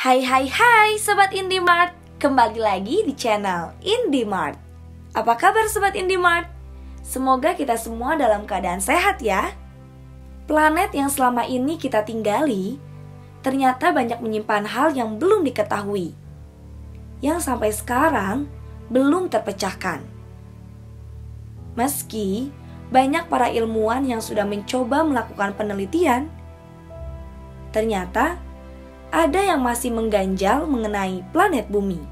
Hai hai hai Sobat Indimart, kembali lagi di channel Indimart. Apa kabar Sobat Indimart? Semoga kita semua dalam keadaan sehat ya. Planet yang selama ini kita tinggali ternyata banyak menyimpan hal yang belum diketahui, yang sampai sekarang belum terpecahkan. Meski banyak para ilmuwan yang sudah mencoba melakukan penelitian, ternyata ada yang masih mengganjal mengenai planet bumi.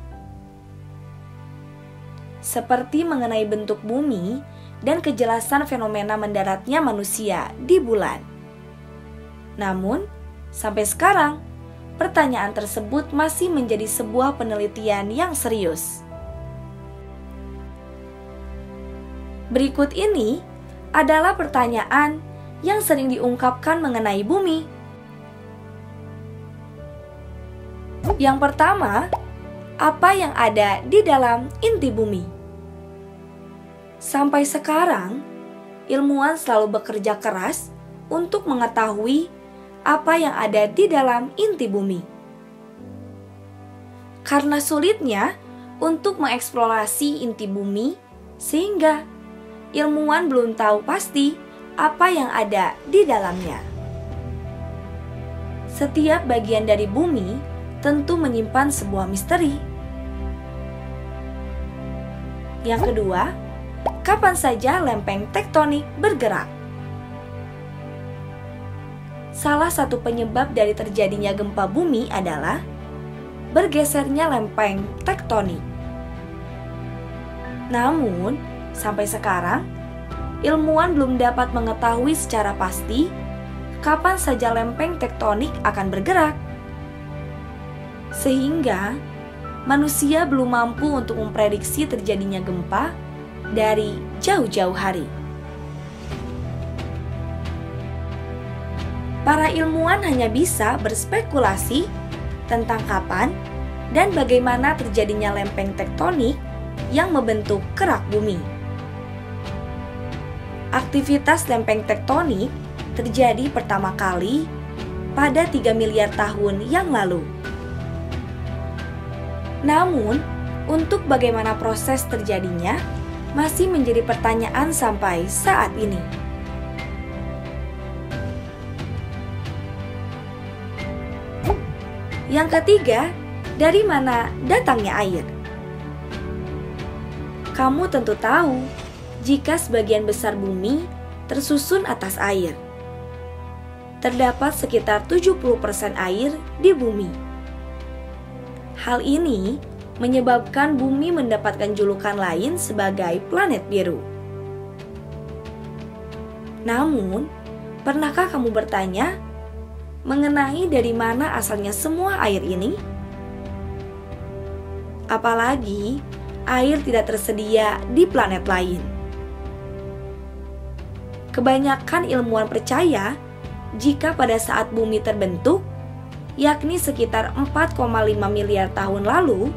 Seperti mengenai bentuk bumi dan kejelasan fenomena mendaratnya manusia di bulan. Namun, sampai sekarang, pertanyaan tersebut masih menjadi sebuah penelitian yang serius. Berikut ini adalah pertanyaan yang sering diungkapkan mengenai bumi. Yang pertama, apa yang ada di dalam inti bumi? Sampai sekarang, ilmuwan selalu bekerja keras untuk mengetahui apa yang ada di dalam inti bumi. Karena sulitnya untuk mengeksplorasi inti bumi, sehingga ilmuwan belum tahu pasti apa yang ada di dalamnya. Setiap bagian dari bumi tentu menyimpan sebuah misteri. Yang kedua, kapan saja lempeng tektonik bergerak? Salah satu penyebab dari terjadinya gempa bumi adalah bergesernya lempeng tektonik. Namun, sampai sekarang, ilmuwan belum dapat mengetahui secara pasti kapan saja lempeng tektonik akan bergerak. Sehingga manusia belum mampu untuk memprediksi terjadinya gempa dari jauh-jauh hari. Para ilmuwan hanya bisa berspekulasi tentang kapan dan bagaimana terjadinya lempeng tektonik yang membentuk kerak bumi. Aktivitas lempeng tektonik terjadi pertama kali pada 3 miliar tahun yang lalu. Namun, untuk bagaimana proses terjadinya masih menjadi pertanyaan sampai saat ini. Yang ketiga, dari mana datangnya air? Kamu tentu tahu jika sebagian besar bumi tersusun atas air. Terdapat sekitar 70% air di bumi. Hal ini menyebabkan bumi mendapatkan julukan lain sebagai planet biru. Namun, pernahkah kamu bertanya mengenai dari mana asalnya semua air ini? Apalagi air tidak tersedia di planet lain. Kebanyakan ilmuwan percaya jika pada saat bumi terbentuk, yakni sekitar 4,5 miliar tahun lalu,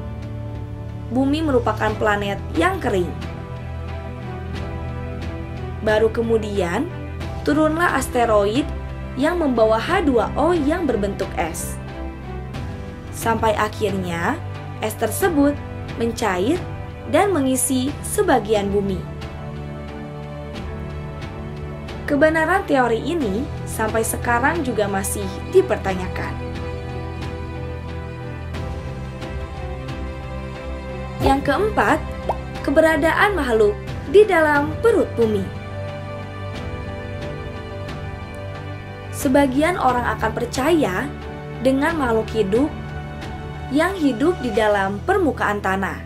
bumi merupakan planet yang kering. Baru kemudian, turunlah asteroid yang membawa H2O yang berbentuk es. Sampai akhirnya, es tersebut mencair dan mengisi sebagian bumi. Kebenaran teori ini sampai sekarang juga masih dipertanyakan. Yang keempat, keberadaan makhluk di dalam perut bumi. Sebagian orang akan percaya dengan makhluk hidup yang hidup di dalam permukaan tanah.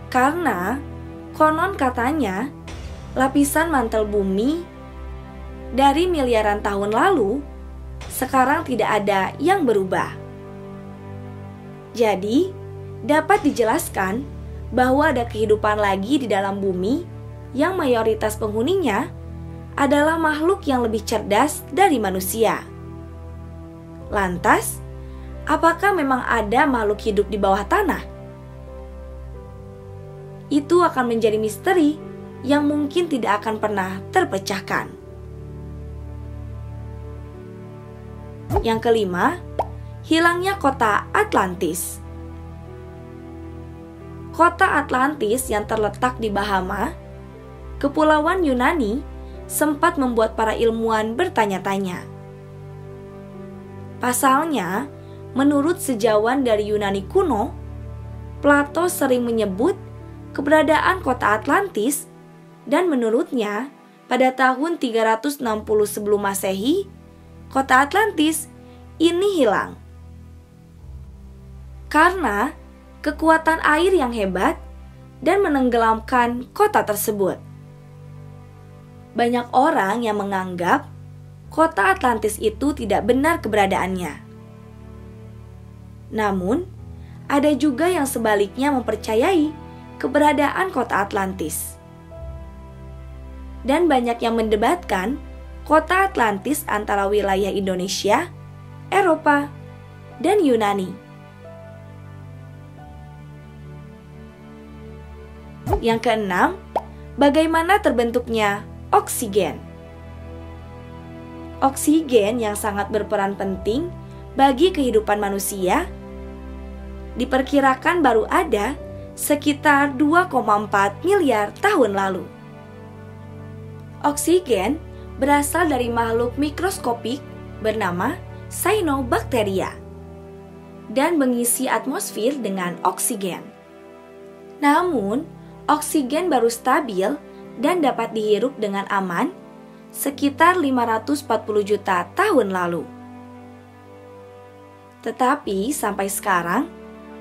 Karena konon katanya lapisan mantel bumi dari miliaran tahun lalu sekarang tidak ada yang berubah. Jadi, dapat dijelaskan bahwa ada kehidupan lagi di dalam bumi yang mayoritas penghuninya adalah makhluk yang lebih cerdas dari manusia. Lantas, apakah memang ada makhluk hidup di bawah tanah? Itu akan menjadi misteri yang mungkin tidak akan pernah terpecahkan. Yang kelima, hilangnya kota Atlantis. Kota Atlantis yang terletak di Bahama, kepulauan Yunani, sempat membuat para ilmuwan bertanya-tanya. Pasalnya, menurut sejauhan dari Yunani kuno, Plato sering menyebut keberadaan kota Atlantis, dan menurutnya, pada tahun 360 sebelum Masehi, kota Atlantis ini hilang. Karena kekuatan air yang hebat dan menenggelamkan kota tersebut. Banyak orang yang menganggap kota Atlantis itu tidak benar keberadaannya. Namun, ada juga yang sebaliknya mempercayai keberadaan kota Atlantis. Dan banyak yang mendebatkan kota Atlantis antara wilayah Indonesia, Eropa, dan Yunani. Yang keenam, bagaimana terbentuknya oksigen? Oksigen yang sangat berperan penting bagi kehidupan manusia diperkirakan baru ada sekitar 2,4 miliar tahun lalu. Oksigen berasal dari makhluk mikroskopik bernama cyanobacteria dan mengisi atmosfer dengan oksigen. Namun, oksigen baru stabil dan dapat dihirup dengan aman sekitar 540 juta tahun lalu. Tetapi sampai sekarang,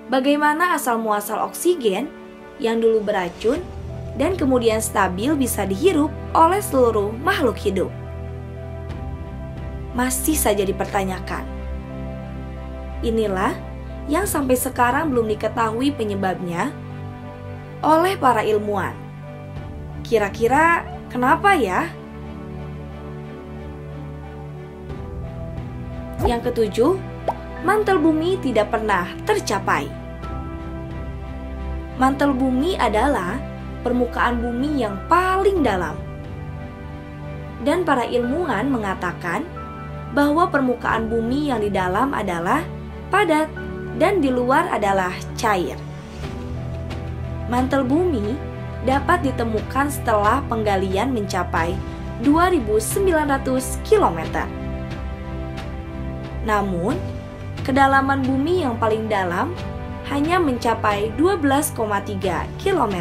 bagaimana asal-muasal oksigen yang dulu beracun dan kemudian stabil bisa dihirup oleh seluruh makhluk hidup? Masih saja dipertanyakan. Inilah yang sampai sekarang belum diketahui penyebabnya oleh para ilmuwan. Kira-kira kenapa ya? Yang ketujuh, mantel bumi tidak pernah tercapai. Mantel bumi adalah permukaan bumi yang paling dalam. Dan para ilmuwan mengatakan bahwa permukaan bumi yang di dalam adalah padat dan di luar adalah cair. Mantel bumi dapat ditemukan setelah penggalian mencapai 2.900 km. Namun, kedalaman bumi yang paling dalam hanya mencapai 12,3 km.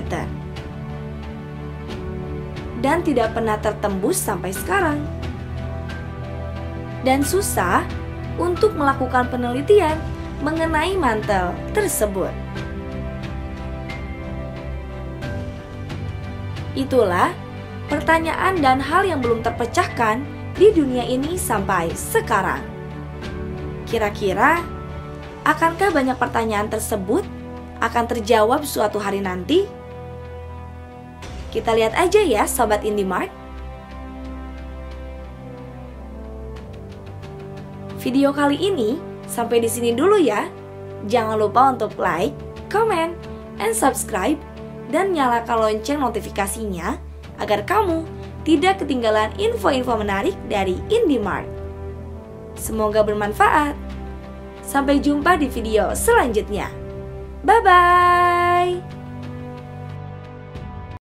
Dan tidak pernah tertembus sampai sekarang. Dan susah untuk melakukan penelitian mengenai mantel tersebut. Itulah pertanyaan dan hal yang belum terpecahkan di dunia ini sampai sekarang. Kira-kira, akankah banyak pertanyaan tersebut akan terjawab suatu hari nanti? Kita lihat aja ya, Sobat IndiMart. Video kali ini sampai di sini dulu ya. Jangan lupa untuk like, comment, and subscribe, dan nyalakan lonceng notifikasinya agar kamu tidak ketinggalan info-info menarik dari IndiMart. Semoga bermanfaat. Sampai jumpa di video selanjutnya. Bye-bye.